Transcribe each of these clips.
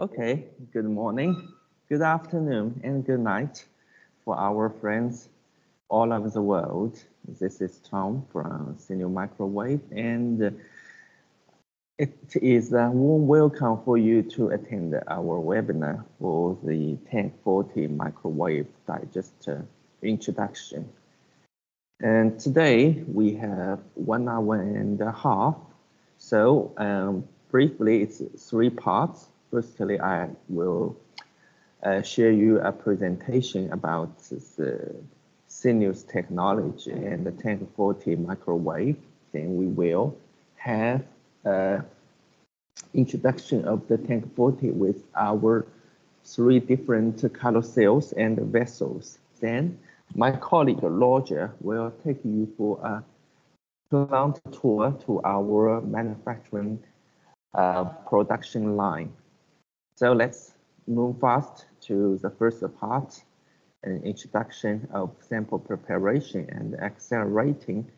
Okay, good morning, good afternoon, and good night for our friends all over the world. This is Tom from Sineo Microwave, and it is a warm welcome for you to attend our webinar for the TANK40 Microwave Digester introduction. And today we have 1 hour and a half. So briefly, it's 3 parts. Firstly, I will share you a presentation about the Sineo's technology and the TANK40 microwave. Then we will have an introduction of the TANK40 with our 3 different color cells and vessels. Then my colleague Roger will take you for a plant tour to our manufacturing production line. So let's move fast to the first part, an introduction of sample preparation and accelerating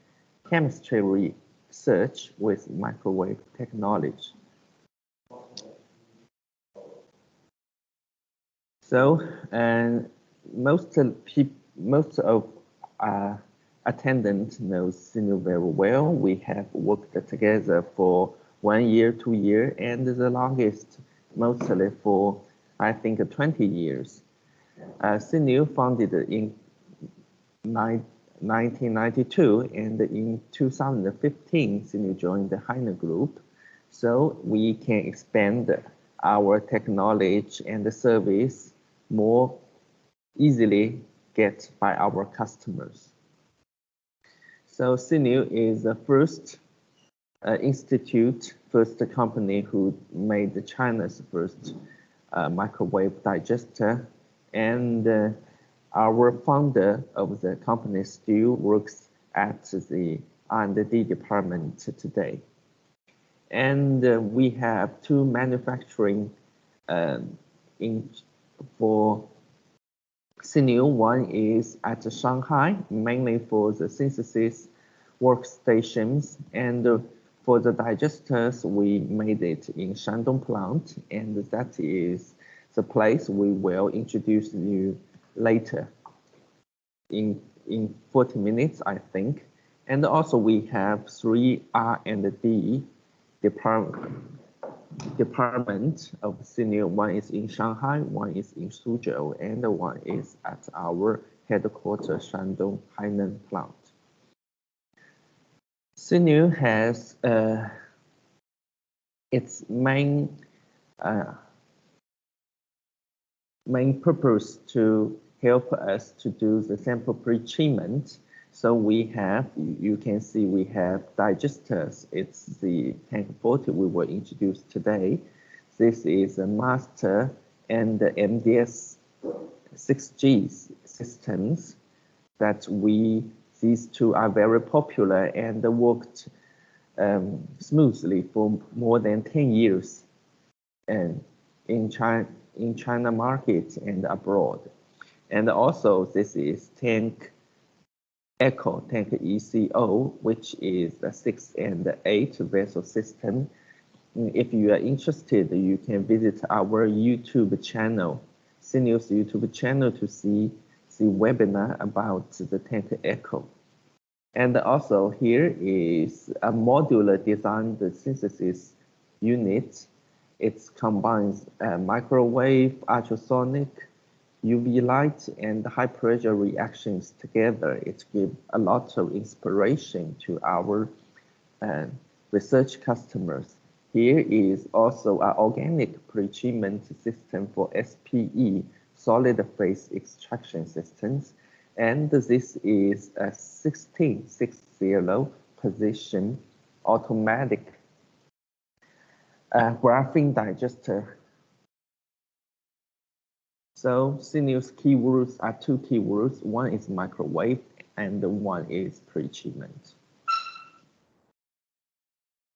chemistry research with microwave technology. So, and most of attendants knows Sineo very well. We have worked together for 1 year, 2 years, and the longest mostly for, I think, 20 years. Sineo founded in 1992, and in 2015, Sineo joined the Heine Group, so we can expand our technology and the service more easily get by our customers. So Sineo is the first first company who made China's first microwave digester, and our founder of the company still works at the R&D department today. And we have 2 manufacturing for Sineo. One is at Shanghai, mainly for the synthesis workstations, and for the digesters, we made it in Shandong plant, and that is the place we will introduce you later in 40 minutes, I think. And also we have 3 R&D department of Sineo. One is in Shanghai, one is in Suzhou, and one is at our headquarters, Shandong Hainan plant. Sineo has its main purpose to help us to do the sample pre-treatment. So we have, you can see we have digesters. It's the TANK40 we will introduce today. This is a master and the MDS 6G systems that these 2 are very popular and worked smoothly for more than 10 years and in China market and abroad. And also this is Tank ECO, which is the 6 and 8 vessel system. If you are interested, you can visit our YouTube channel, Sineo's YouTube channel, to see the webinar about the Tank ECO. And also here is a modular designed synthesis unit. It combines microwave, ultrasonic, UV light, and high pressure reactions together. It gives a lot of inspiration to our research customers. Here is also an organic pre-treatment system for SPE, solid phase extraction systems. And this is a 1660 position automatic graphene digester. So Sineo's keywords are 2 keywords. One is microwave and one is pre-treatment.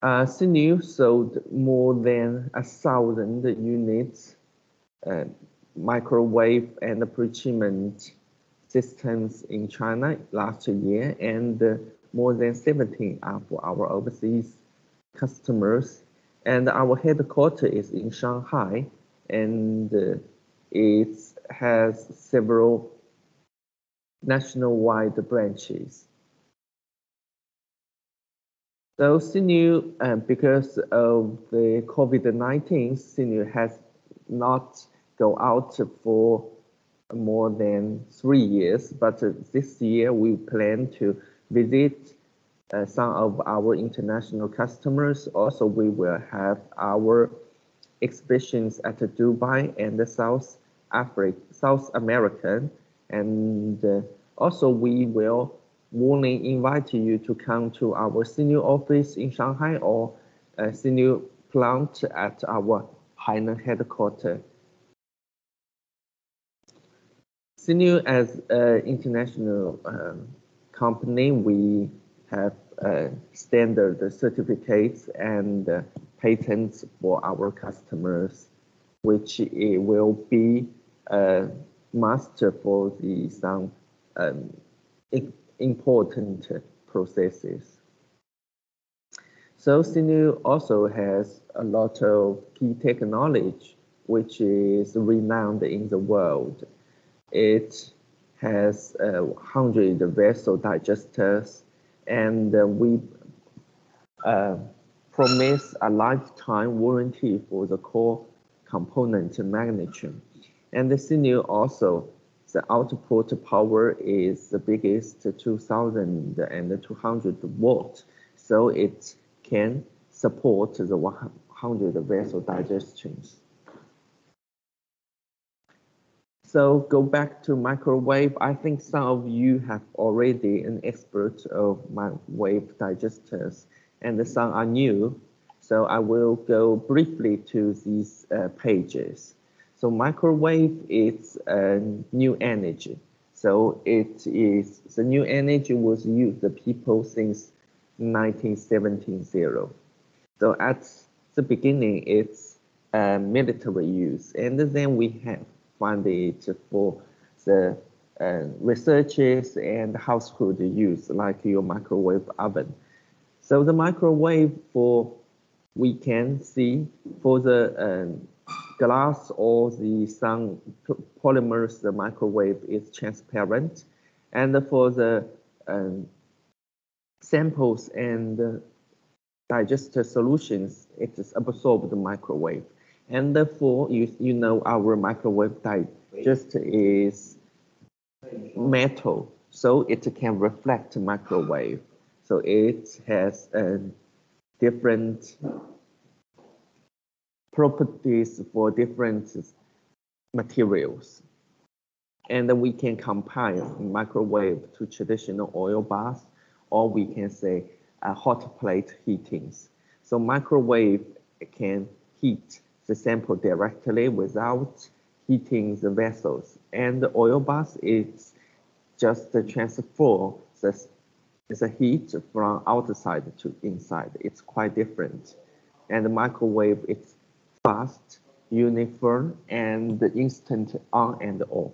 Sineo sold more than 1,000 units microwave and pre-treatment systems in China last year, and more than 17 are for our overseas customers. And our headquarters is in Shanghai, and it has several nationwide branches. So Sineo, because of the COVID-19, Sineo has not go out for more than 3 years, but this year we plan to visit some of our international customers. Also, we will have our exhibitions at Dubai and the South American, and also we will warmly invite you to come to our Sineo office in Shanghai or Sineo plant at our Hainan headquarters. Sineo as an international company, we have standard certificates and patents for our customers, which it will be a must for some important processes. So Sineo also has a lot of key technology which is renowned in the world. It has 100 vessel digesters, and we promise a lifetime warranty for the core component magnitude. And the Sineo also, the output power is the biggest 2,200 volt, so it can support the 100 vessel digestions. So go back to microwave. I think some of you have already an expert of microwave digesters, and some are new. So I will go briefly to these pages. So microwave is a new energy. So it is the new energy was used the people since 1970. So at the beginning, it's military use, and then we have find it for the researches and household use, like your microwave oven. So the microwave we can see for the glass or some polymers, the microwave is transparent, and for the samples and digester solutions, it is absorbed the microwave. And therefore, you know our microwave digester is metal, so it can reflect microwave. So it has different properties for different materials. And we can compare microwave to traditional oil bath, or we can say hot plate heatings. So microwave can heat the sample directly without heating the vessels, and the oil bath is just the transfer the heat from outside to inside. It's quite different, and the microwave is fast, uniform, and instant on and off.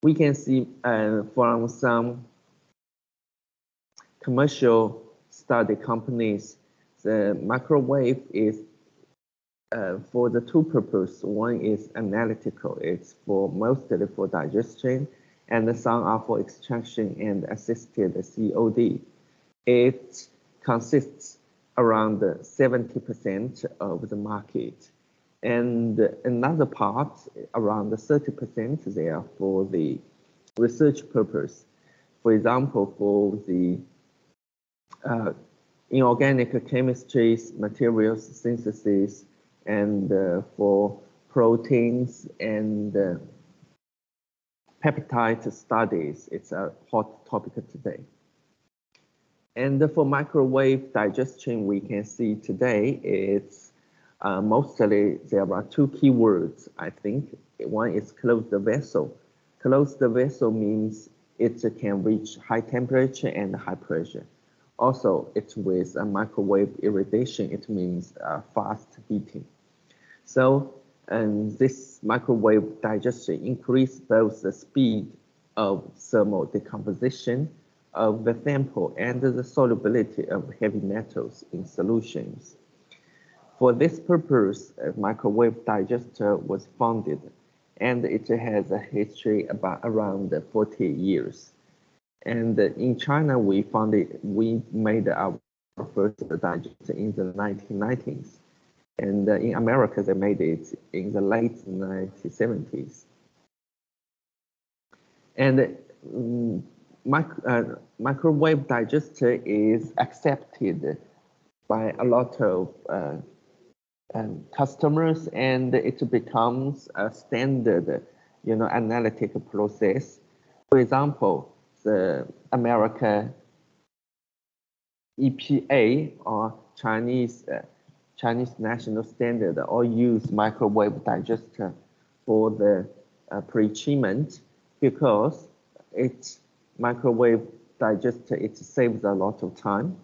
We can see from some commercial study companies, the microwave is for the two purposes. One is analytical, it's mostly for digestion, and some are for extraction and assisted COD. It consists around 70% of the market, and another part, around 30%, they are for the research purpose. For example, for the inorganic chemistries, materials synthesis, and for proteins and peptide studies. It's a hot topic today. And for microwave digestion, we can see today it's mostly there are two keywords, I think. One is closed vessel. Closed vessel means it can reach high temperature and high pressure. Also, it's with a microwave irradiation, it means fast heating. So this microwave digestion increases both the speed of thermal decomposition of the sample and the solubility of heavy metals in solutions. For this purpose, a microwave digester was founded, and it has a history about around 40 years. And in China, we made our first digester in the 1990s. And in America, they made it in the late 1970s. And microwave digester is accepted by a lot of customers, and it becomes a standard, analytical process. For example, the American EPA or Chinese national standard all use microwave digester for the pre-treatment, because it's microwave digester, it saves a lot of time.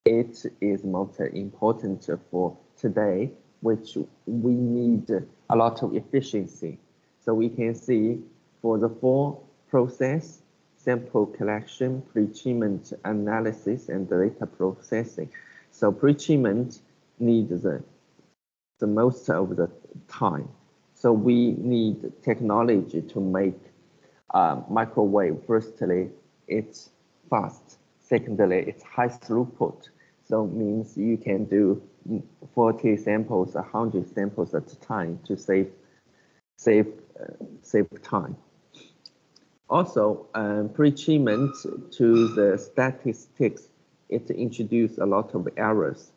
It is most important for today, which we need a lot of efficiency. So we can see for the four process: sample collection, pre-treatment analysis, and data processing. So pre-treatment needs the most of the time. So we need technology to make microwave. Firstly, it's fast. Secondly, it's high throughput. So it means you can do 40 samples, 100 samples at a time to save time. Also, pre-treatment to the statistics, it introduced a lot of errors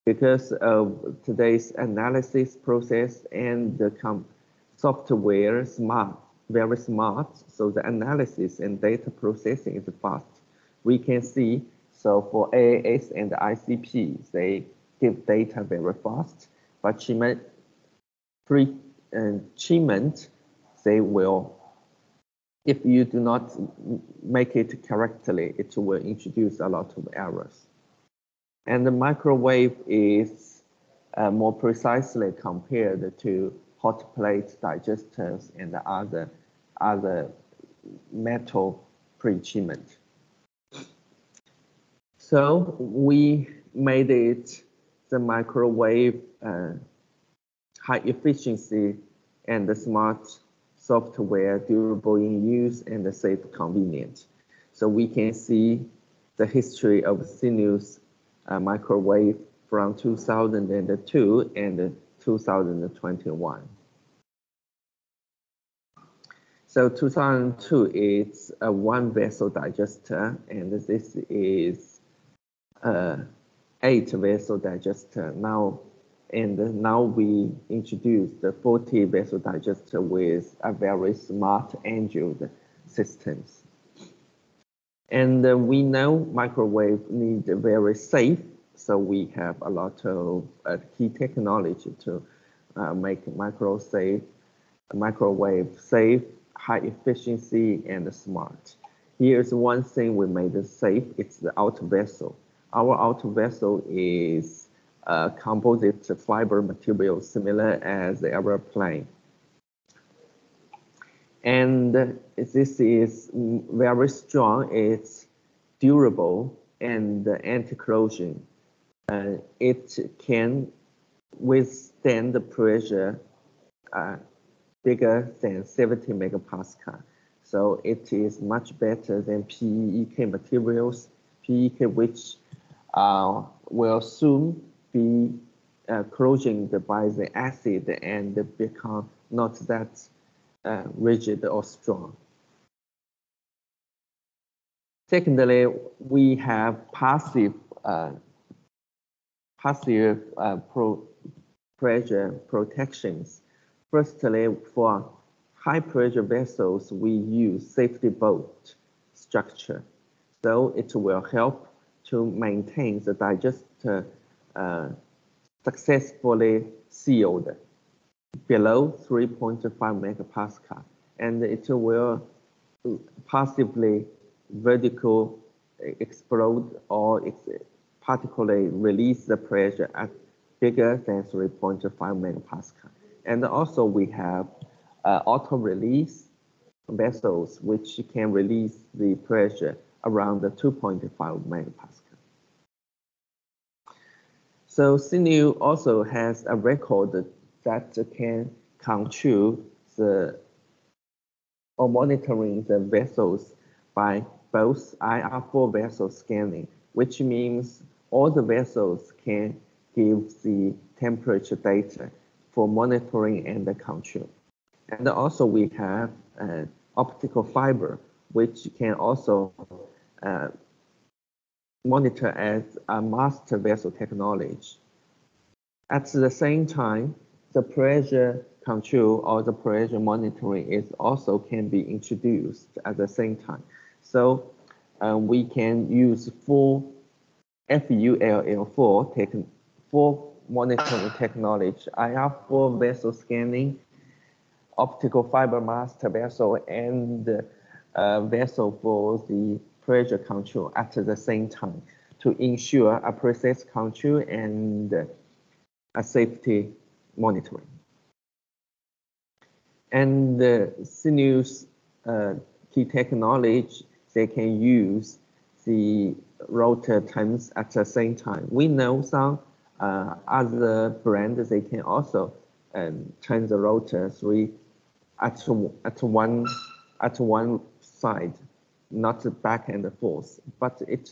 because of today's analysis process and the software very smart. So the analysis and data processing is fast. We can see, so for AAS and ICP, they give data very fast, but treatment, they will, if you do not make it correctly, it will introduce a lot of errors. And the microwave is more precisely compared to hot plate digesters and other metal pre-treatment. So we made it the microwave high efficiency and the smart software, durable in use and safe, convenient. So we can see the history of Sineo's microwave from 2002 and 2021. So 2002 is a one vessel digester, and this is 8 vessel digester now. And now we introduced the 40 vessel digester with a very smart angled systems. And we know microwave need very safe, so we have a lot of key technology to make microwave safe, high efficiency, and smart. Here's one thing we made it safe. It's the outer vessel. Our outer vessel is composite fiber material similar as the airplane. And this is very strong, it's durable and anti-corrosion. It can withstand the pressure bigger than 70 megapascal. So it is much better than PEEK materials, PEEK which will soon be corrosion by the acid and become not that rigid or strong. Secondly, we have passive pressure protections. Firstly, for high pressure vessels, we use safety bolt structure. So it will help to maintain the digester successfully sealed below 3.5 megapascal, and it will passively vertical explode or particularly release the pressure at bigger than 3.5 megapascal. And also we have auto release vessels which can release the pressure around the 2.5 megapascal. So Sineo also has a record that can control the or monitoring the vessels by both IR4 vessel scanning, which means all the vessels can give the temperature data for monitoring and the control. And also we have optical fiber, which can also monitor as a master vessel technology. At the same time, the pressure control or the pressure monitoring is also can be introduced at the same time. So we can use full FULL4 monitoring technology, IR4 vessel scanning, optical fiber master vessel, and vessel for the pressure control at the same time to ensure a precise control and a safety monitoring. And Sineo's key technology, they can use the rotor turns at the same time. We know some other brands, they can also turn the rotor at one side, not back and forth, but it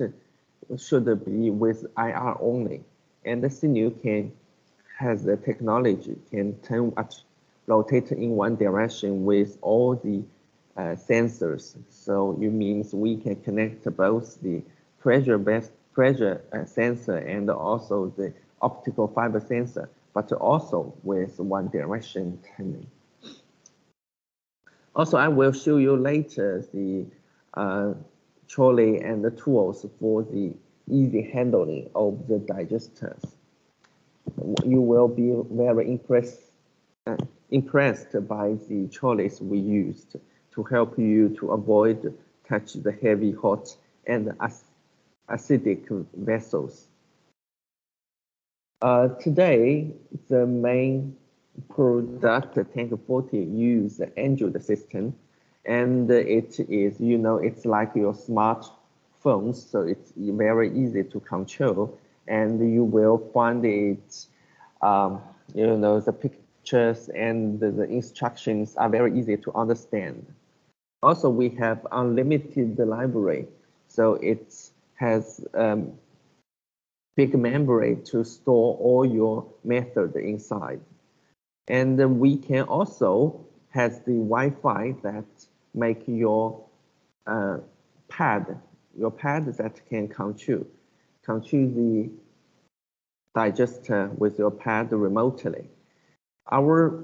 should be with IR only. And the Sineo has the technology can rotate in one direction with all the sensors. So it means we can connect both the pressure sensor and also the optical fiber sensor, but also with one direction turning. Also, I will show you later the trolley and the tools for the easy handling of the digesters. You will be very impressed by the trolleys we used to help you to avoid touch the heavy, hot, and acidic vessels. Today, the main product TANK40 use the Android system, and it is, it's like your smartphone, so it's very easy to control, and you will find it, the pictures and the instructions are very easy to understand. Also, we have unlimited library, so it has big memory to store all your method inside. And we can also has the Wi-Fi that make your pad that can control the digester with your pad remotely. Our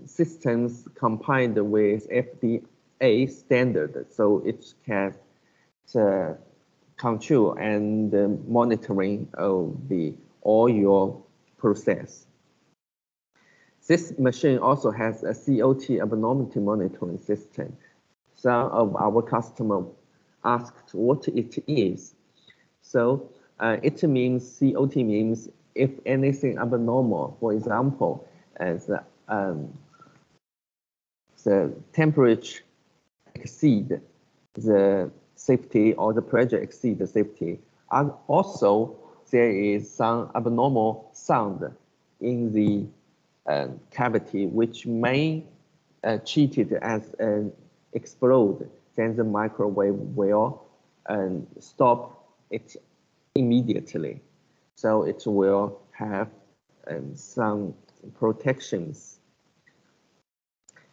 systems combined with FDA standard, so it can control and monitoring of all your process. This machine also has a COT abnormality monitoring system. Some of our customers asked what it is. So it means, COT means if anything abnormal, for example, as the temperature exceed the safety or the pressure exceed the safety. And also, there is some abnormal sound in the cavity, which may treat it as an explode. Then the microwave will stop it immediately. So it will have some protections.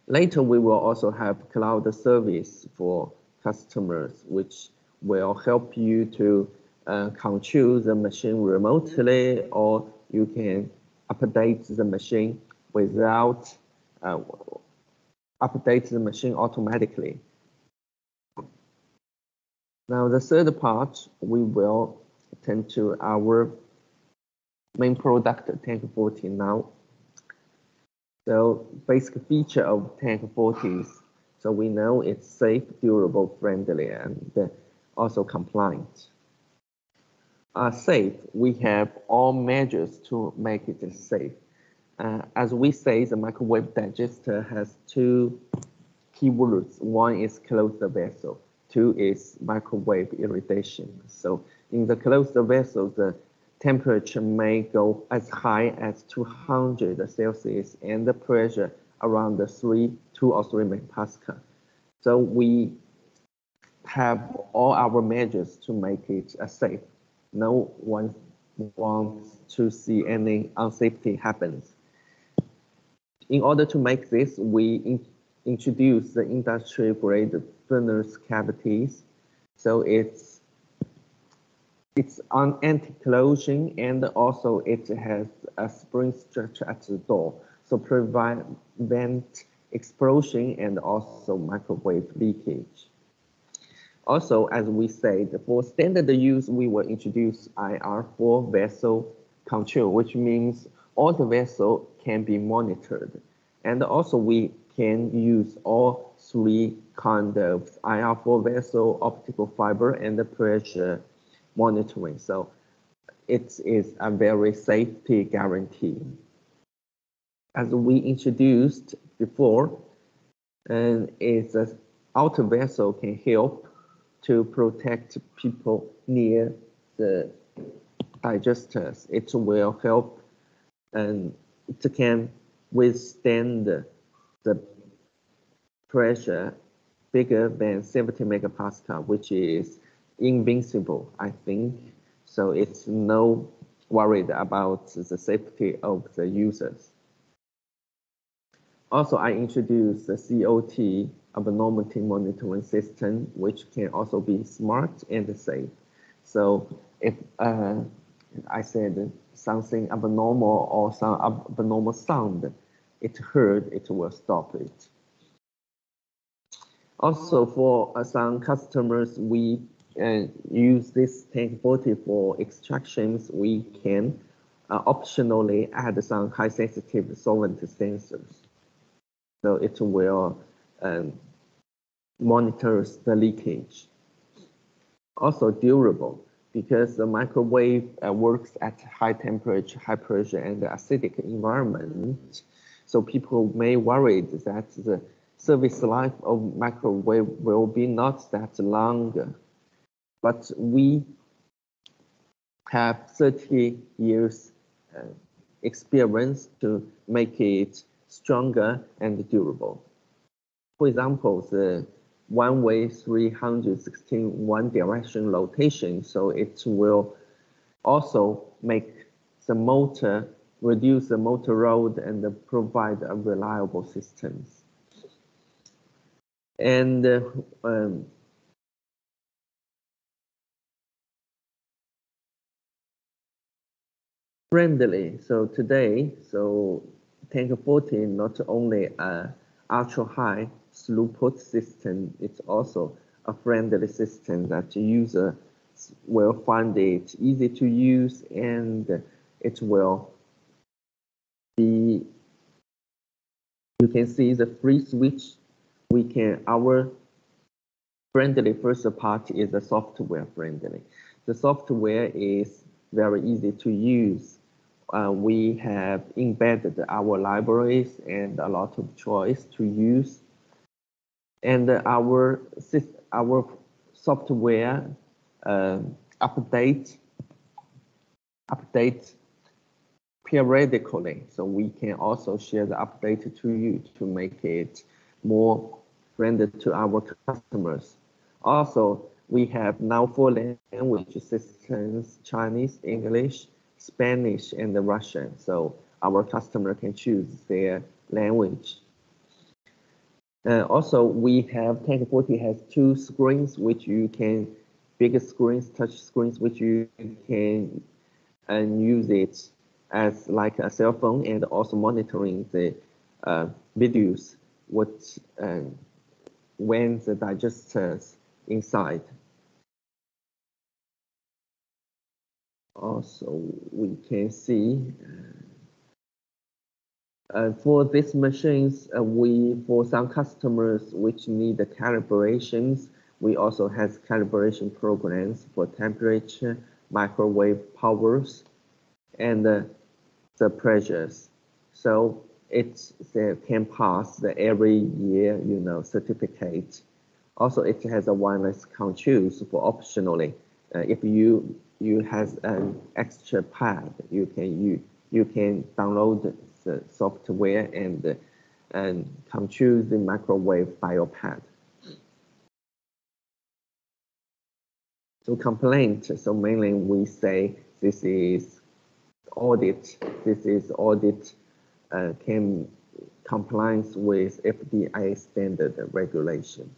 Later, we will also have cloud service for customers, which will help you to control the machine remotely, or you can update the machine without update the machine automatically. Now, the third part, we will turn to our main product, TANK40 now. So basic feature of TANK40 is, so we know it's safe, durable, friendly, and also compliant. Safe, we have all measures to make it safe. As we say, the microwave digester has two keywords. One is closed vessel, two is microwave irradiation. So in the closed vessel, the temperature may go as high as 200 Celsius and the pressure around the 2 or 3 megapascal. So we have all our measures to make it safe. No one wants to see any unsafety happens. In order to make this, we introduce the industry-grade furnace cavities. So it's on anti-closing, and also it has a spring structure at the door, so prevent explosion and also microwave leakage. Also, as we said, for standard use, we will introduce IR4 vessel control, which means all the vessel can be monitored. And also we can use all 3 kinds of IR4 vessel, optical fiber, and the pressure monitoring. So it is a very safety guarantee. As we introduced before, it's an outer vessel can help to protect people near the digesters. It will help, and it can withstand the pressure bigger than 70 megapascal, which is invincible, I think. So it's no worried about the safety of the users. Also, I introduced the COT abnormality monitoring system, which can also be smart and safe. So if I said something abnormal or some abnormal sound, it heard, it will stop it. Also, for some customers, we use this TANK40 for extractions. We can optionally add some high-sensitive solvent sensors. So it will monitors the leakage. Also durable, because the microwave works at high temperature, high pressure, and acidic environment. So people may worry that the service life of microwave will be not that long. But we have 30 years experience to make it stronger and durable. For example, the one-way 316 one-direction rotation, so it will also make the motor, reduce the motor load and provide a reliable systems. And friendly. So today, TANK40 not only a ultra high throughput system, it's also a friendly system that user will find it easy to use, and it will be, you can see the free switch. Our friendly first part is the software friendly. The software is very easy to use. We have embedded our libraries and a lot of choice to use. And our software update periodically. So we can also share the update to you to make it more friendly to our customers. Also, we have now 4 language systems: Chinese, English, Spanish, and Russian. So our customer can choose their language. Also, we have TANK40 has 2 screens, which you can, bigger screens, touch screens, which you can use it as like a cell phone, and also monitoring the videos when the digesters inside. Also, we can see for these machines, for some customers which need the calibrations, we also have calibration programs for temperature, microwave powers, and the pressures. So it can pass the every year, certificate. Also, it has a wireless controls for optionally. If you you has an extra pad. You can download the software and control the microwave BioPad. So complaint. So mainly we say this is audit. This is audit can compliance with FDA standard regulations.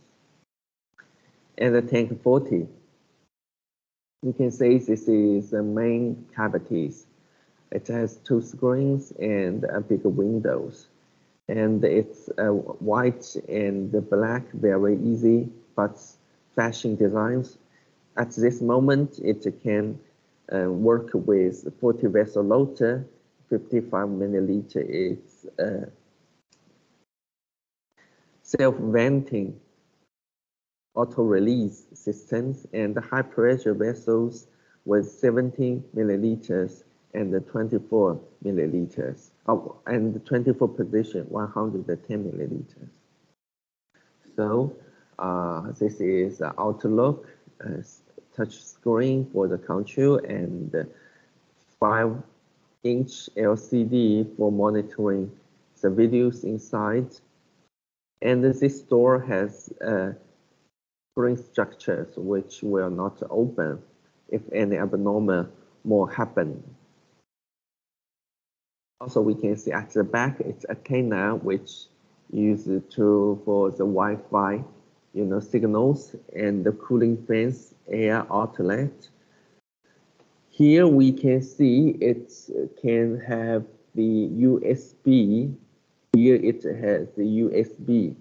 And the tank 40, you can say this is the main cavities. It has 2 screens and a big windows. And it's white and black, very easy, but fashion designs. At this moment, it can work with 40 vessel loader, 55 milliliter. It's self-venting auto-release systems and high pressure vessels with 17 milliliters and 24 milliliters, and 24 position, 110 milliliters. So this is the outlook, touch screen for the control, and 5-inch LCD for monitoring the videos inside. And this door has spring structures which will not open if any abnormal more happen. Also, we can see at the back it's a antenna which used for the Wi-Fi, signals, and the cooling fans, air outlet. Here we can see it can have the USB. Here it has the USB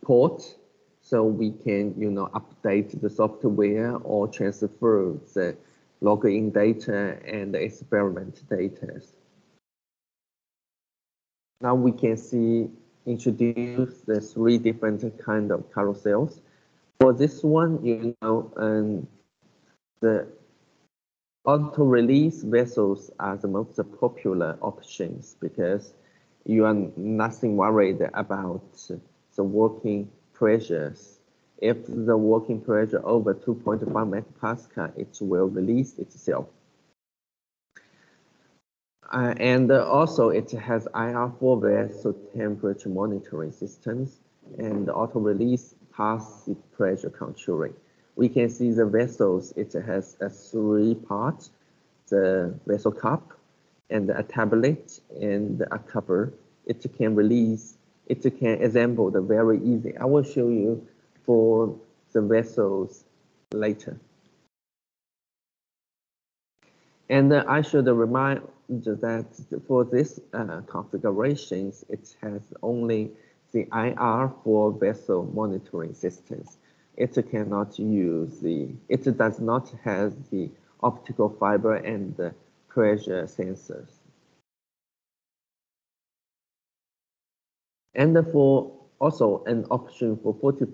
port, so we can update the software or transfer the login data and the experiment data. Now we can introduce the 3 different kind of carousels. For this one, the auto-release vessels are the most popular options because you are nothing worried about the working pressures. If the working pressure over 2.5 megapascal, it will release itself. And also it has IR4 vessel temperature monitoring systems and auto-release passive pressure controlling. We can see the vessels, it has a 3 parts, the vessel cup and a tablet and a cover. It can release, it can assemble the very easy. I will show you for the vessels later. And I should remind that for this configurations, it has only the IR for vessel monitoring systems. It cannot use it does not have the optical fiber and the pressure sensors. And for also an option for 40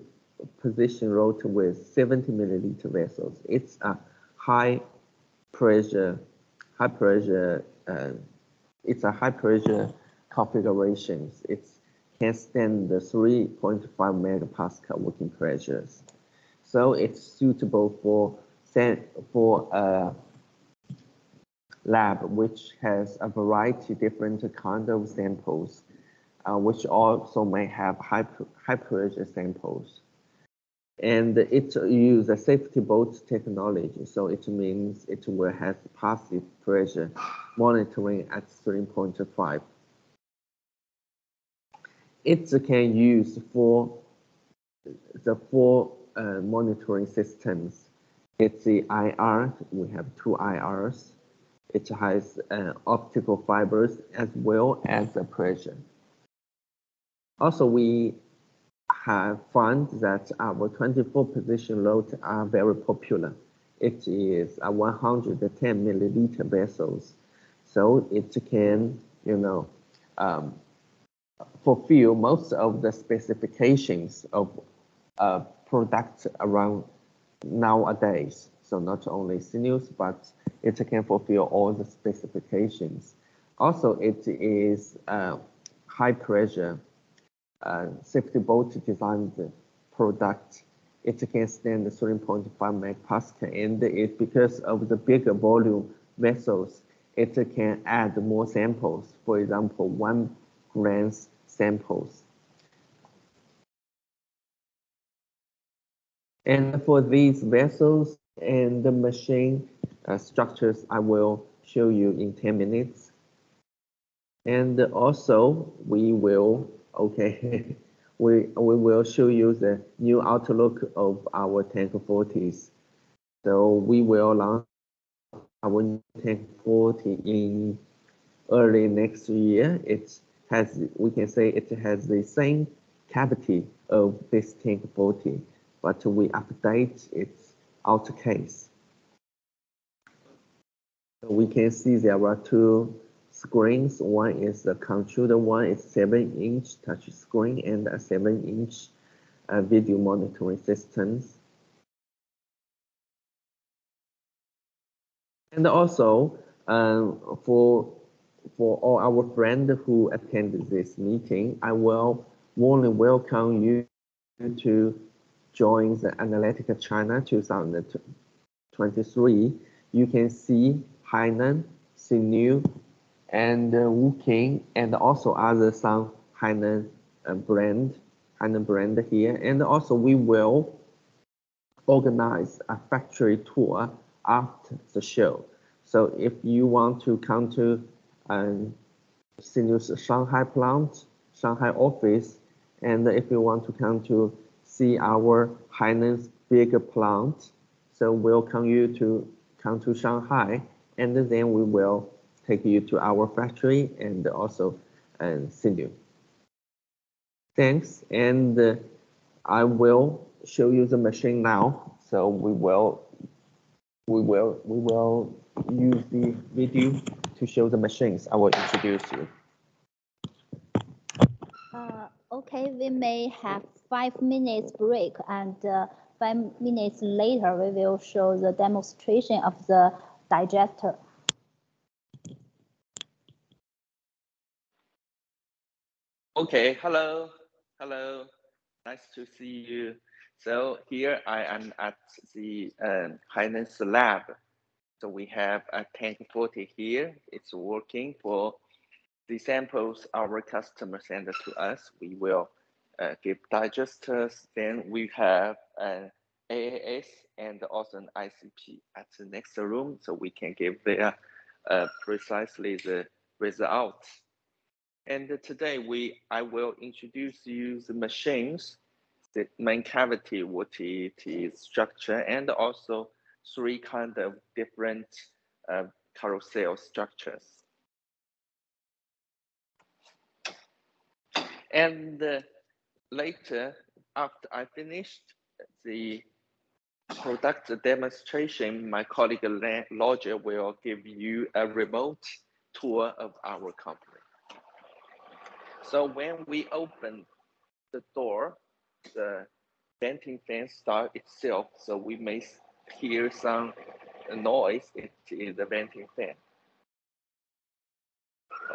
position rotor with 70 milliliter vessels. It's a high pressure configurations. It can stand the 3.5 megapascal working pressures. So it's suitable for a lab which has a variety of different kind of samples, which also may have high pressure samples. And it uses a safety boat technology, so it means it will have passive pressure monitoring at 3.5. It can use for the 4 monitoring systems. It's the IR, we have 2 IRs. It has optical fibers as well as the pressure. Also, we have found that our 24 position load are very popular. It is a 110 milliliter vessels, so it can, fulfill most of the specifications of products around nowadays. So not only Sineo, but it can fulfill all the specifications. Also, it is high pressure safety boat designed product. it can stand 3.5 megapascal, and it because of the bigger volume vessels, it can add more samples. For example, 1 gram samples. And for these vessels and the machine structures, I will show you in 10 minutes. And also we will, okay, we will show you the new outlook of our TANK40s. So we will launch our new TANK40 in early next year. It has, we can say it has the same cavity of this TANK40, but we update its outer case. So we can see there are 2 screens. One is the controller, one is 7-inch touch screen and a 7-inch video monitoring systems. And also for all our friends who attend this meeting, I will warmly welcome you to join the Analytica China 2023. You can see Hainan, Sineo, and Wuking, and also other some Hainan brand here. And also we will organize a factory tour after the show. So if you want to come to Sineo's Shanghai plant, Shanghai office, and if you want to come to see our Hainan's bigger plant, so welcome you to come to Shanghai, and then we will take you to our factory and also Sineo. Thanks, and I will show you the machine now. So we will use the video to show the machines. I will introduce you. Okay, we may have 5 minutes break, and 5 minutes later we will show the demonstration of the digester. Okay, hello, nice to see you. So here I am at the Hainan's lab. So we have a TANK40 here. It's working for the samples our customers send to us. We will give digesters. Then we have an AAS and also an ICP at the next room, so we can give their precisely the results. And today I will introduce you the machines, the main cavity, what it is structure, and also 3 kind of different carousel structures. And later, after I finished the product demonstration, my colleague Roger will give you a remote tour of our company. So when we open the door, the venting fan starts itself, so we may hear some noise. It is the venting fan.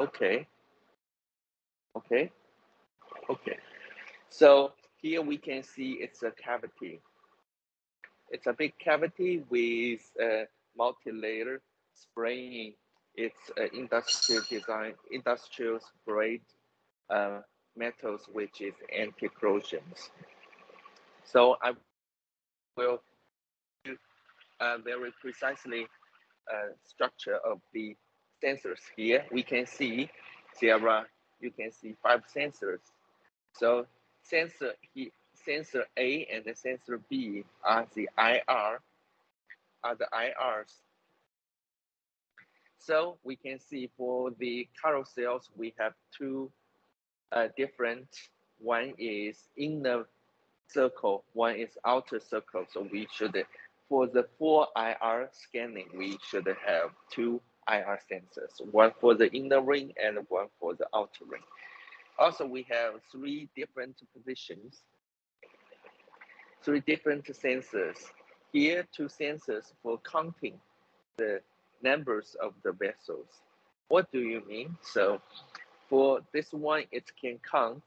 Okay. So here we can see it's a cavity. It's a big cavity with a multi-layer spraying. It's industrial design, industrial grade metals, which is anti-corrosion. So I will do very precisely structure of the sensors here. We can see there are, you can see 5 sensors. So sensor A and the sensor B are the IRs. So we can see for the carousels, we have 2 different. One is inner circle, one is outer circle. So we should, for the 4 IR scanning, we should have 2 IR sensors, one for the inner ring and one for the outer ring. Also, we have 3 different positions, 3 different sensors. Here, 2 sensors for counting the numbers of the vessels. What do you mean? So for this one, it can count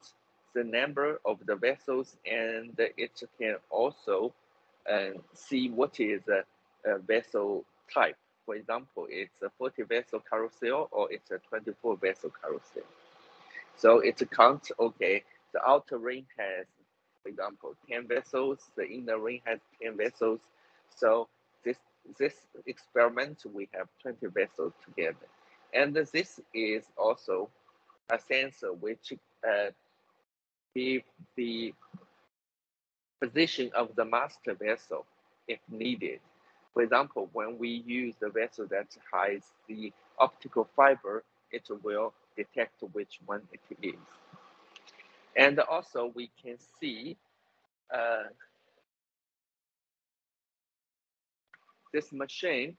the number of the vessels, and it can also see what is a vessel type. For example, it's a 40 vessel carousel or it's a 24 vessel carousel. So it counts, okay, the outer ring has, for example, 10 vessels, the inner ring has 10 vessels. So this experiment, we have 20 vessels together. And this is also a sensor which gives the position of the master vessel if needed. For example, when we use the vessel that has the optical fiber, it will detect which one it is. And also we can see this machine.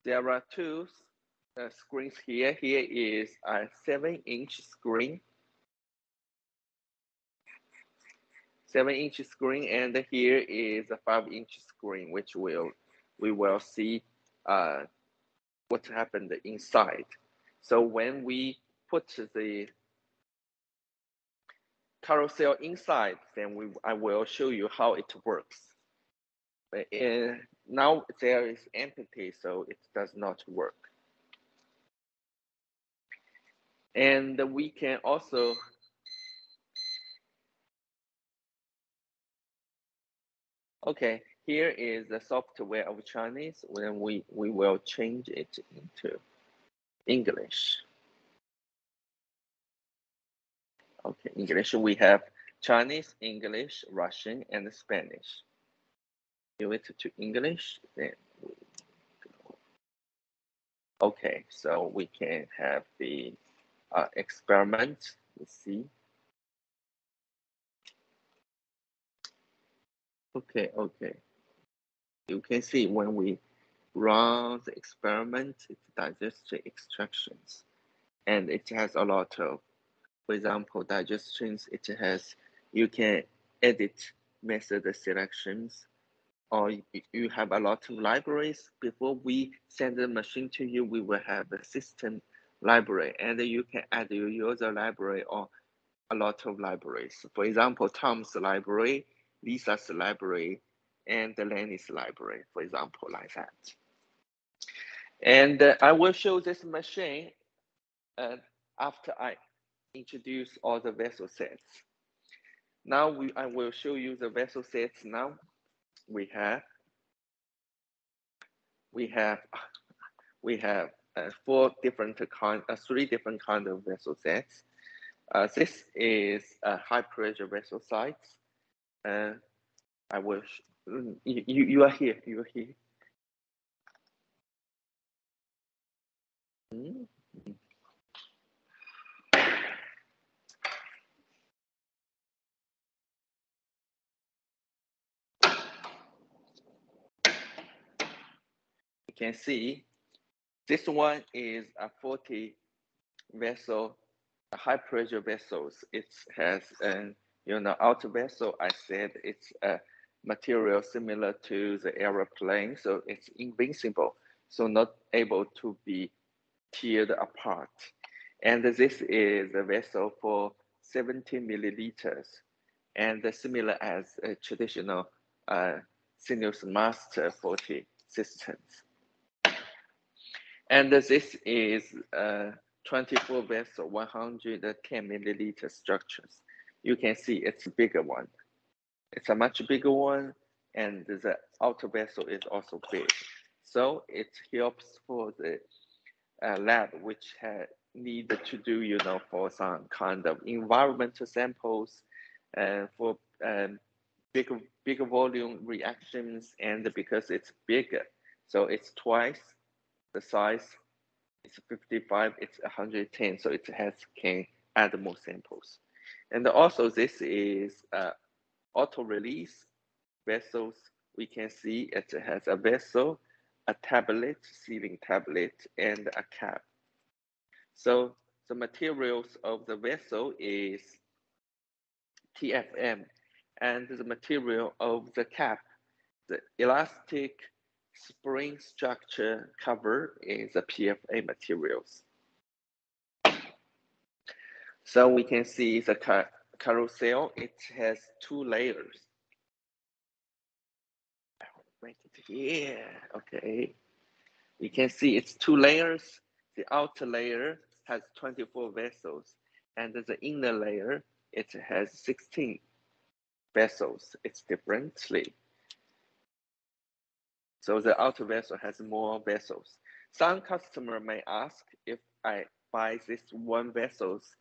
There are two screens here. Here is a 7-inch screen. 7-inch screen, and here is a 5-inch screen, which we will see what happened inside. So when we put the carousel inside, then I will show you how it works. Now there is empty, so it does not work. And we can also okay, here is the software of Chinese. When we will change it into English. Okay, English, we have Chinese, English, Russian, and Spanish. Give it to English, then okay, so we can have the experiment. Let's see. Okay. You can see when we run the experiment, it digests extractions, and it has a lot of, for example, digestions. It has, you can edit method selections, or you have a lot of libraries. Before we send the machine to you, we will have a system library, and you can add your user library or a lot of libraries. For example, Tom's library, Lisa's library, and Lenny's library, for example, like that. And I will show this machine after I introduce all the vessel sets. Now I will show you the vessel sets. Now we have three different kind of vessel sets. This is a high pressure vessel sites. I will. You are here. You are here. You can see this one is a 40 vessel, a high pressure vessels. It has an outer vessel. I said it's a material similar to the airplane, so it's invincible, so not able to be teared apart. And this is a vessel for 70 milliliters, and similar as a traditional Sineo Master 40 systems. And this is 24 vessel, 110 milliliter structures. You can see it's a bigger one. It's a much bigger one, and the outer vessel is also big. So it helps for the lab which need to do, for some kind of environmental samples, for bigger volume reactions, and because it's bigger, so it's twice the size. It's 55, it's 110, so it can add more samples. And also this is auto release vessels. We can see it has a vessel, a tablet, sealing tablet, and a cap. So the materials of the vessel is TFM, and the material of the cap, the elastic spring structure cover, is a PFA materials. So we can see the carousel, it has 2 layers. Right here, okay. You can see it's 2 layers. The outer layer has 24 vessels, and the inner layer, it has 16 vessels. It's differently. So the outer vessel has more vessels. Some customer may ask, if I buy this 1 vessels,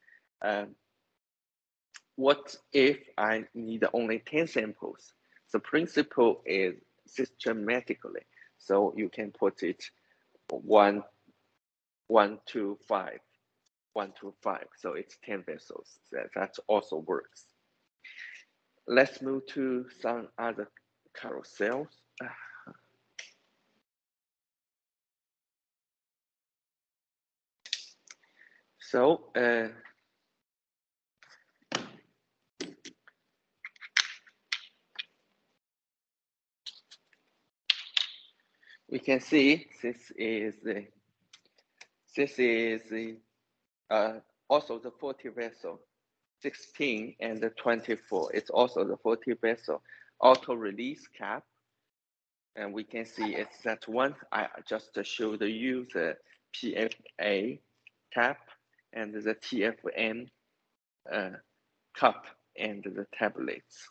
what if I need only 10 samples? The principle is systematically. So you can put it 1 to 5, 1 to 5. So it's 10 vessels. That also works. Let's move to some other carousels. So we can see this is also the 40 vessel, 16 and the 24. It's also the 40 vessel auto release cap. And we can see it's that one. I just showed you the PFA cap and the TFM cup and the tablets.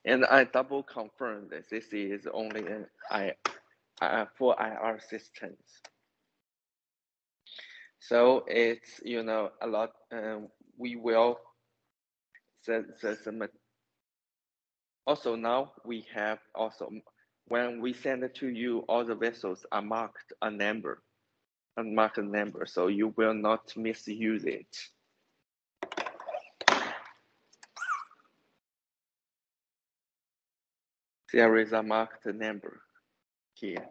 And I double confirmed that this is only an for IR systems. So it's, you know, a lot. We will also now we have also, when we send it to you, all the vessels are marked a number, so you will not misuse it. There is a marked number here.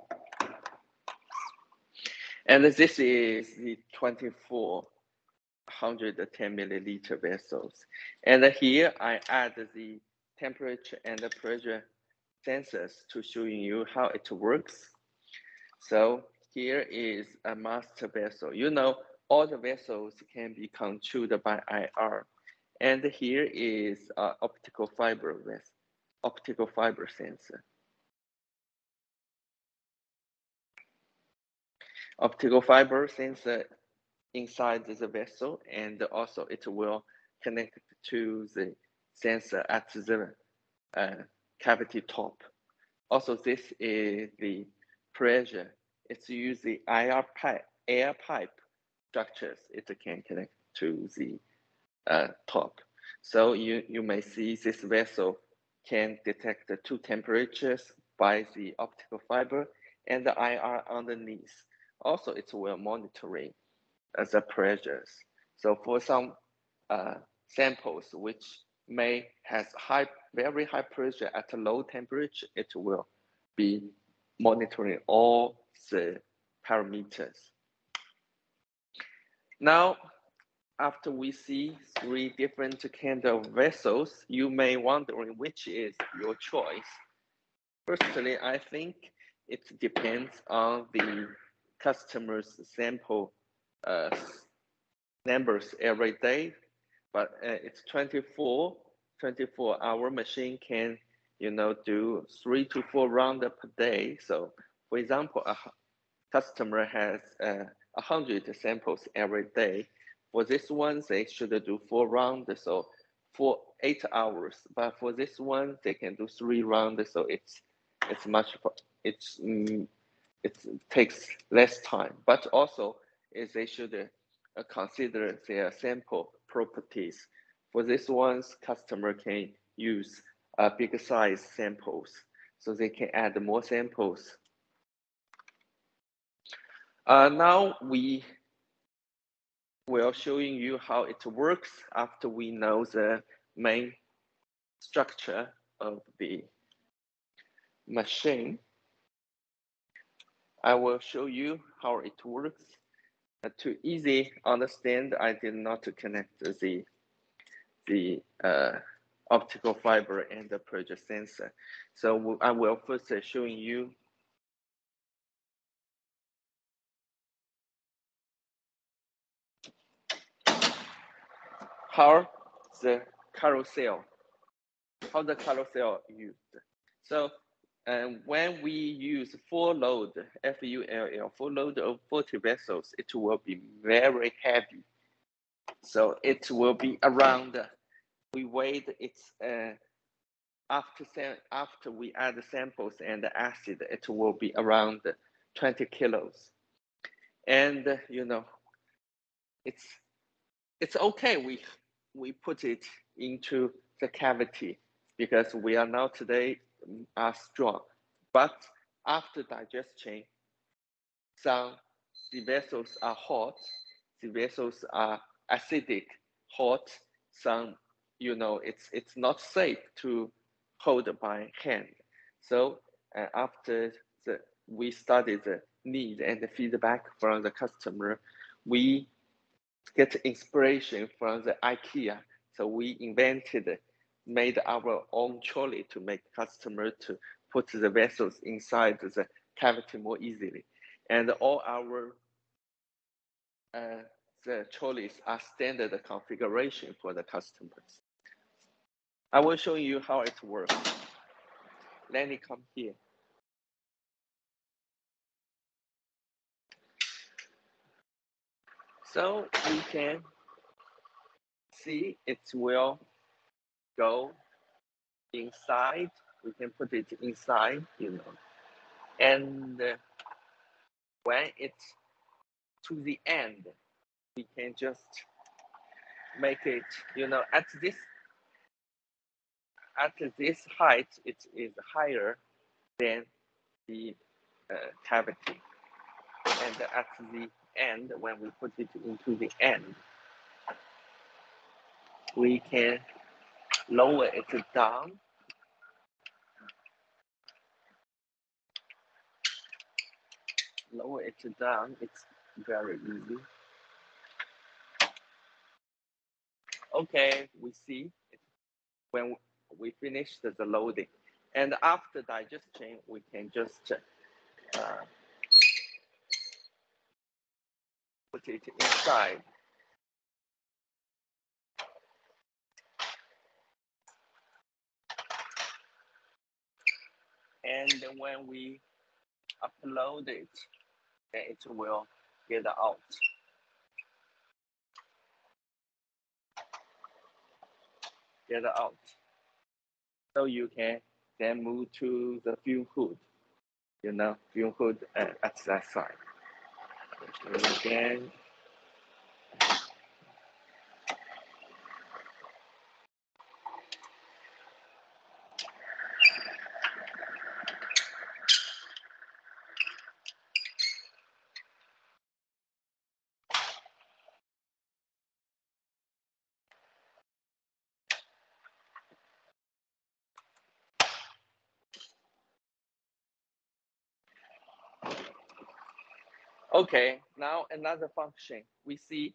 And this is the 2410 milliliter vessels. And here I add the temperature and the pressure sensors to showing you how it works. So here is a master vessel. You know, all the vessels can be controlled by IR. And here is optical fiber sensor. Optical fiber sensor inside the vessel, and also it will connect to the sensor at the cavity top. Also, this is the pressure. It's using air pipe structures. It can connect to the top. So you may see this vessel can detect the 2 temperatures by the optical fiber and the IR underneath. Also, it will monitoring the pressures. So for some samples which may has very high pressure at a low temperature, it will be monitoring all the parameters. Now, after we see 3 different kind of vessels, you may wondering which is your choice. Firstly, I think it depends on the customer's sample numbers every day, but it's 24-hour machine can, you know, do 3 to 4 rounds per day. So for example, a customer has 100 samples every day. For this one, they should do 4 rounds, so for 8 hours. But for this one, they can do 3 rounds, so it takes less time. But also, they should consider their sample properties. For this ones, customer can use bigger size samples, so they can add more samples. Now we will showing you how it works after we know the main structure of the machine. I will show you how it works. To easy understand, I did not connect the optical fiber and the pressure sensor. So I will first showing you how the carousel, how the carousel used. So when we use full load, FULL, full load of 40 vessels, it will be very heavy. So it will be around, we weighed it's after we add the samples and the acid, it will be around 20 kilos. And you know, it's okay. We put it into the cavity because we are now today strong. But after digestion, the vessels are hot, the vessels are acidic, hot. Some, you know, it's not safe to hold by hand. So after we studied the need and the feedback from the customer, we get inspiration from the IKEA. So we made our own trolley to make customer to put the vessels inside the cavity more easily. And all our the trolleys are standard configuration for the customers. I will show you how it works. Lenny, come here. So we can see it will go inside. We can put it inside, you know. And when it's to the end, we can just make it, you know, at this height, it is higher than the cavity. And at the end, when we put it into the end, we can lower it down. Lower it down, it's very easy. Okay, we see it when we finish the loading. And after digestion, we can just put it inside. And when we upload it, it will get out. Get out. So you can then move to the fume hood, you know, fume hood at that side. And again, okay, now another function. We see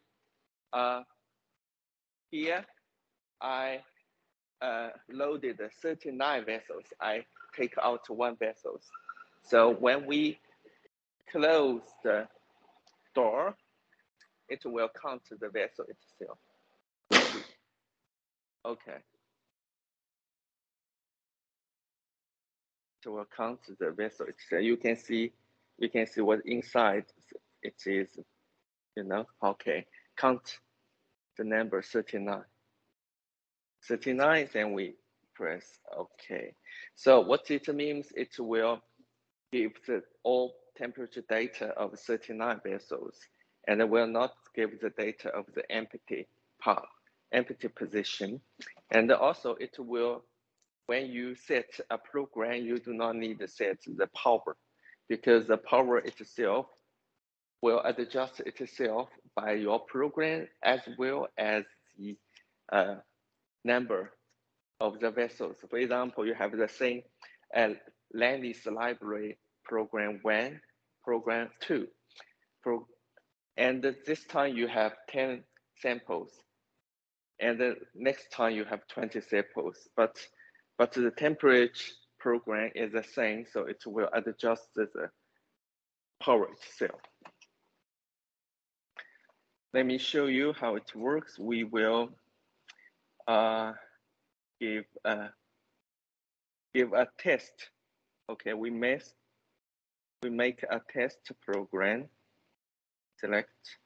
here I loaded 39 vessels. I take out one vessel. So when we close the door, it will count the vessel itself. Okay. It will count the vessel itself. You can see what inside it is, you know. Okay. Count the number 39. 39, then we press OK. So what it means, it will give the all temperature data of 39 vessels, and it will not give the data of the empty part, empty position. And also it will, when you set a program, you do not need to set the power, because the power itself will adjust itself by your program as well as the number of the vessels. For example, you have the same Lannis library program 1, program 2. And this time you have 10 samples. And the next time you have 20 samples. But the temperature program is the same, so it will adjust the power itself. Let me show you how it works. We will give a test. Okay, we make a test program. Select.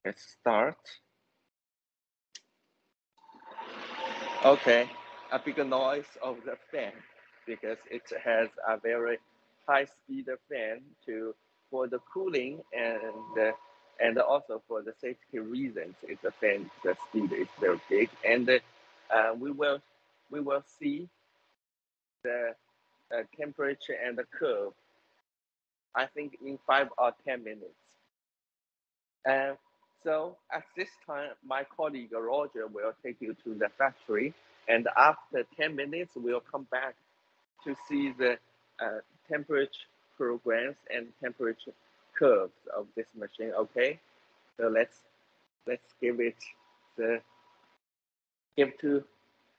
Let's start. Okay, a big noise of the fan because it has a very high speed fan for the cooling and also for the safety reasons. The speed is very big, and we will see the temperature and the curve. I think in 5 or 10 minutes. And so at this time, my colleague Roger will take you to the factory, and after 10 minutes, we'll come back to see the temperature programs and temperature curves of this machine. Okay, so let's give to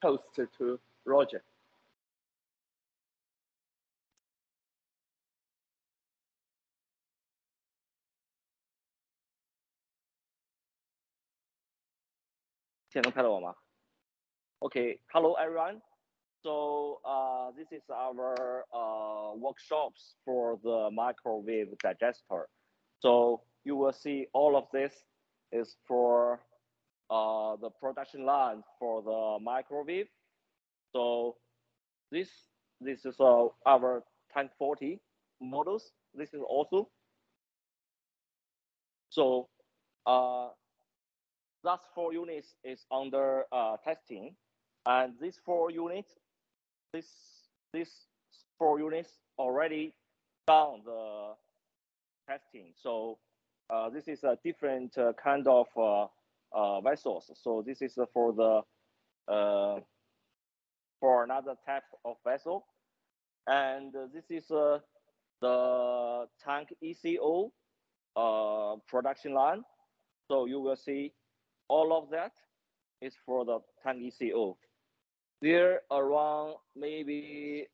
host to Roger. 现在能看到我吗 ？Okay, hello everyone. So this is our workshops for the microwave digester. So you will see all of this is for the production line for the microwave. So this is our TANK40 models. This is also. So that 4 units is under testing, and these 4 units, these 4 units already done the testing. So this is a different kind of vessels. So this is for the for another type of vessel, and this is the tank ECO production line. So you will see all of that is for the tank ECO. There around maybe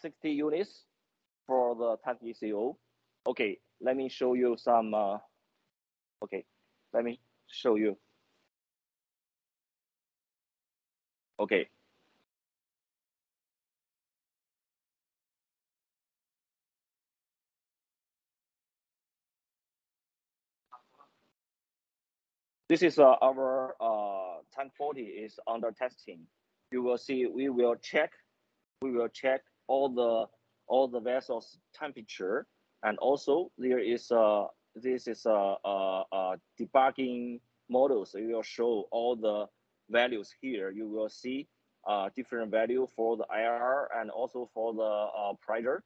60 units for the tank ECO. Okay, let me show you some. Okay, let me show you. Okay. This is our TANK40 is under testing. You will see we will check all the vessels temperature, and also there is this is a debugging model. So you will show all the values here. You will see different value for the IR and also for the pressure.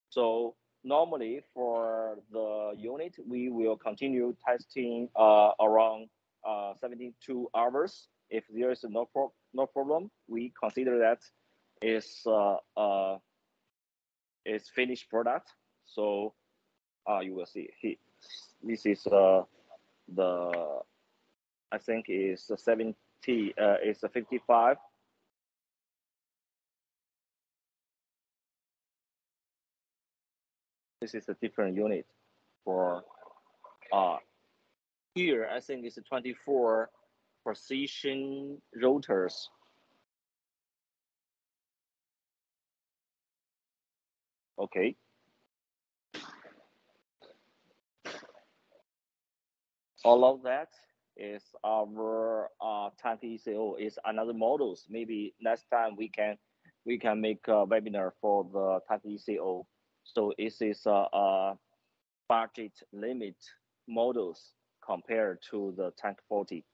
So normally for the unit, we will continue testing around 72 hours. If there is no problem, we consider that is finished product. So you will see here. This is the I think is 70 is 55. This is a different unit for here. I think it's 24 precision rotors. Okay. All of that is our tank ECO is another models. Maybe next time we can make a webinar for the tank ECO. So this is a budget limit models compared to the TANK40.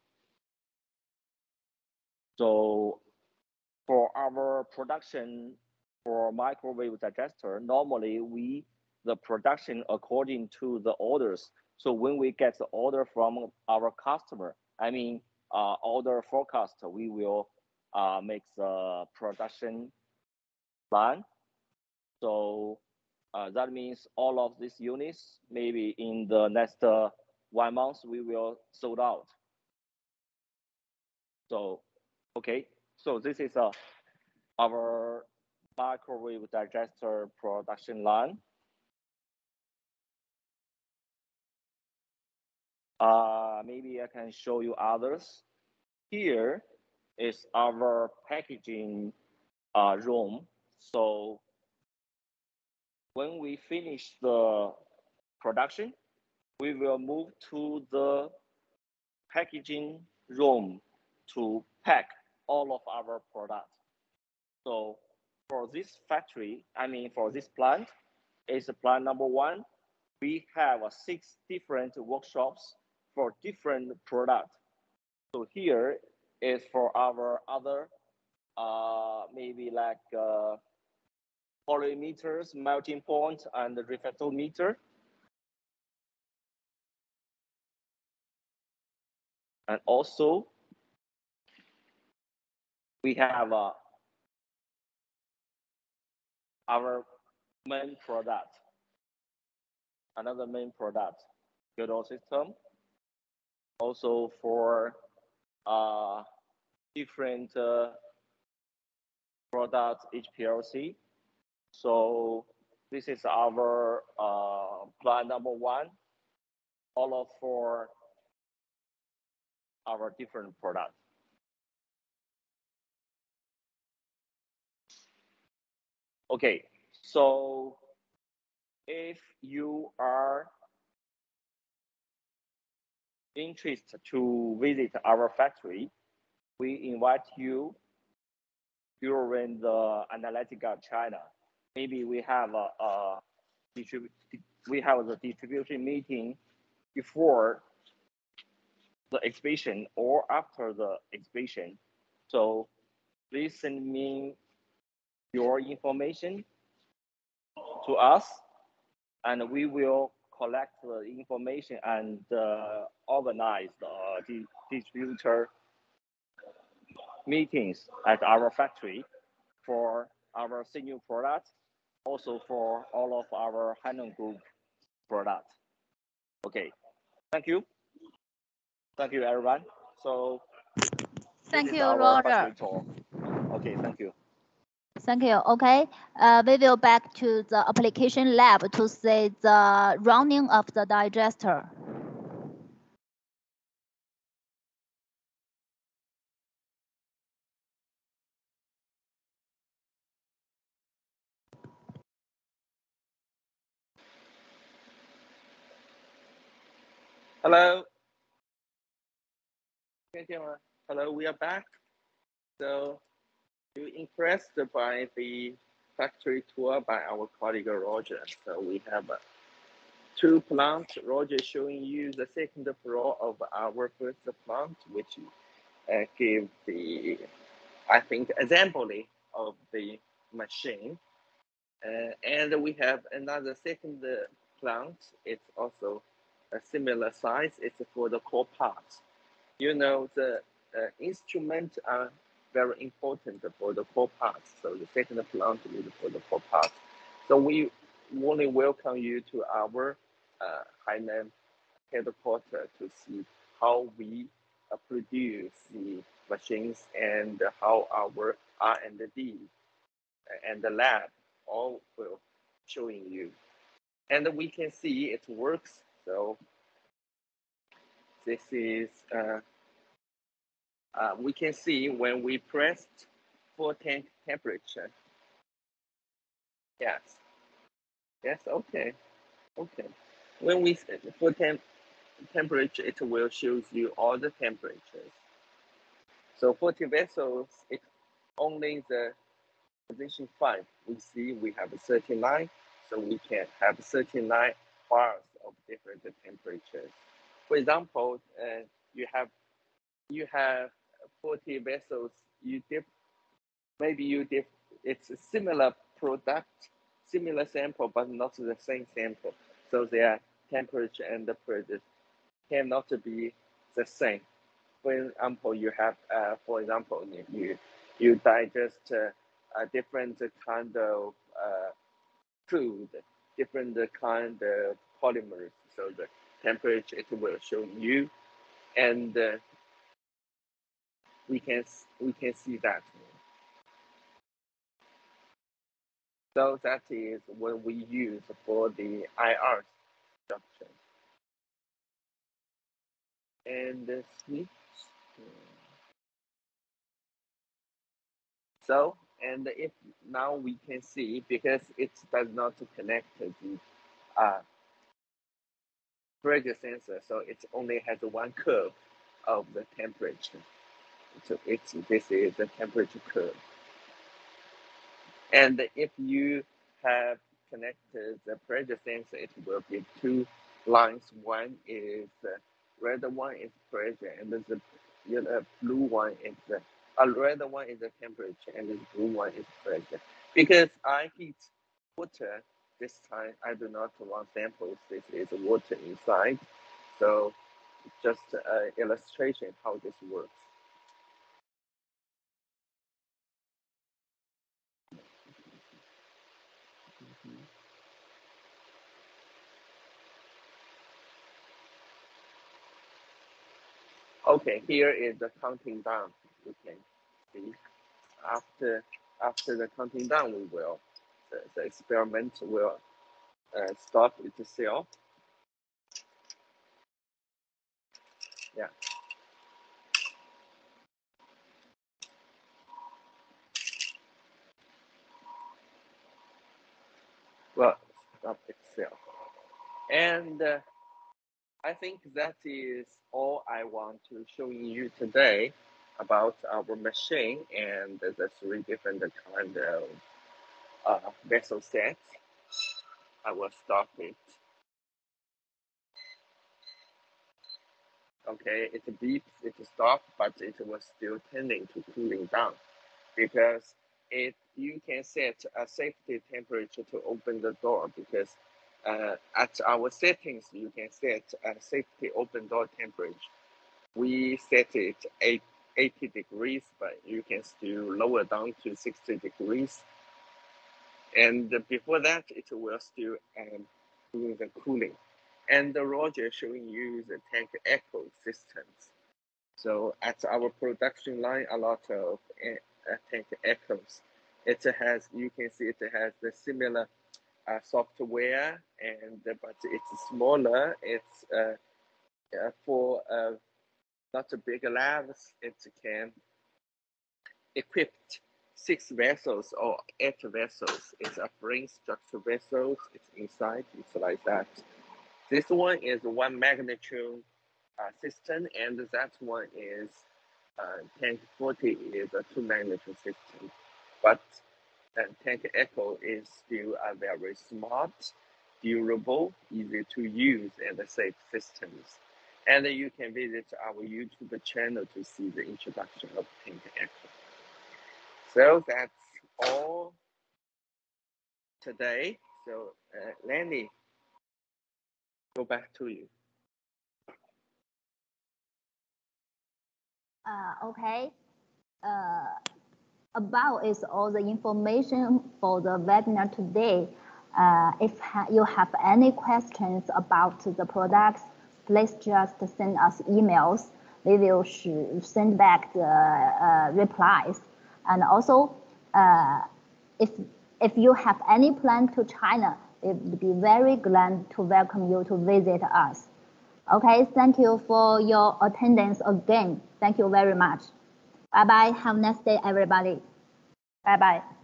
So for our production for microwave digester, normally the production according to the orders. So when we get the order from our customer, I mean order forecast, we will make the production plan. So that means all of these units, maybe in the next 1 month, we will sold out. So, okay, so this is our microwave digester production line. Maybe I can show you others. here is our packaging room. So when we finish the production, we will move to the packaging room to pack all of our products. So for this factory, for this plant, is plant number 1. We have 6 different workshops for different products. So here is for our other, maybe like polymeters, melting point, and refractometer. And also, we have our main product, another main product, Godot system. Also for different products, HPLC. So this is our plan number 1, all of for our different products. Okay, so if you are interested to visit our factory, we invite you during the Analytica China. Maybe we have the distribution meeting before the exhibition or after the exhibition. So please send me your information to us, and we will collect the information and organize the distributor meetings at our factory for our Sineo products, also for all of our Hainan Group products. Okay, thank you. Thank you, everyone. So thank you, Roger. Okay, thank you. Thank you. Okay, we will back to the application lab to see the running of the digester. Hello. Hello, we are back. So you're impressed by the factory tour by our colleague Roger. So we have 2 plants. Roger showing you the second floor of our first plant, which give the, I think, assembly of the machine. And we have another second plant. It's also a similar size. It's for the core parts. You know, the instruments are very important for the core parts. So the second plant is for the core parts. So we warmly welcome you to our Hainan headquarters to see how we produce the machines and how our R&D and the lab all will showing you. And we can see it works. So this is we can see when we pressed full tank temperature. Yes. Yes. Okay. Okay. When we set full tank temperature, it will show you all the temperatures. So 40 vessels, it's only the position 5. We see we have 39, so we can have 39 bars of different temperatures. For example, you have 40 vessels. It's a similar product, similar sample, but not the same sample. So their temperature and the pressure cannot be the same. For example, you digest a different kind of food, different kind of polymers. So the temperature it will show you, and we can see that. So that is what we use for the IR structure. And the switch. So, and if now we can see, because it does not connect the pressure sensor, so it only has one curve of the temperature. So this is the temperature curve. And if you have connected the pressure sensor, it will be two lines. One is red one is pressure, and the blue one is the red one is the temperature, and the blue one is pressure. Because I heat water this time, I do not run samples. This is water inside, so just an illustration how this works. Okay, here is the counting down. You can see after the counting down, we will the experiment will stop itself. Yeah. Well, stop itself. And I think that is all I want to show you today about our machine and the three different kind of vessel sets. I will stop it. Okay, it beeps, it stops, but it was still tending to cooling down because you can set a safety temperature to open the door, because at our settings you can set a safety open door temperature. We set it 80 degrees, but you can still lower down to 60 degrees. And before that, it will still doing the cooling. And Roger showing you the tank echo systems. So at our production line, a lot of tank echoes. It has, you can see it has the similar software, and but it's smaller. It's for not big labs. It can equip 6 vessels or 8 vessels. It's a frame structure vessels. It's inside. It's like that. This one is 1 magnitude system, and that one is TANK40 is a 2 magnitude system. But Tank Echo is still a very smart, durable, easy to use, and safe systems. And you can visit our YouTube channel to see the introduction of Tank Echo. So that's all today. So Lenny, go back to you. Okay. Above is all the information for the webinar today. If you have any questions about the products, please just send us emails. We will send back the replies. And also, if you have any plan to China, we would be very glad to welcome you to visit us. Okay, thank you for your attendance again. Thank you very much. Bye-bye. Have a nice day, everybody. Bye-bye.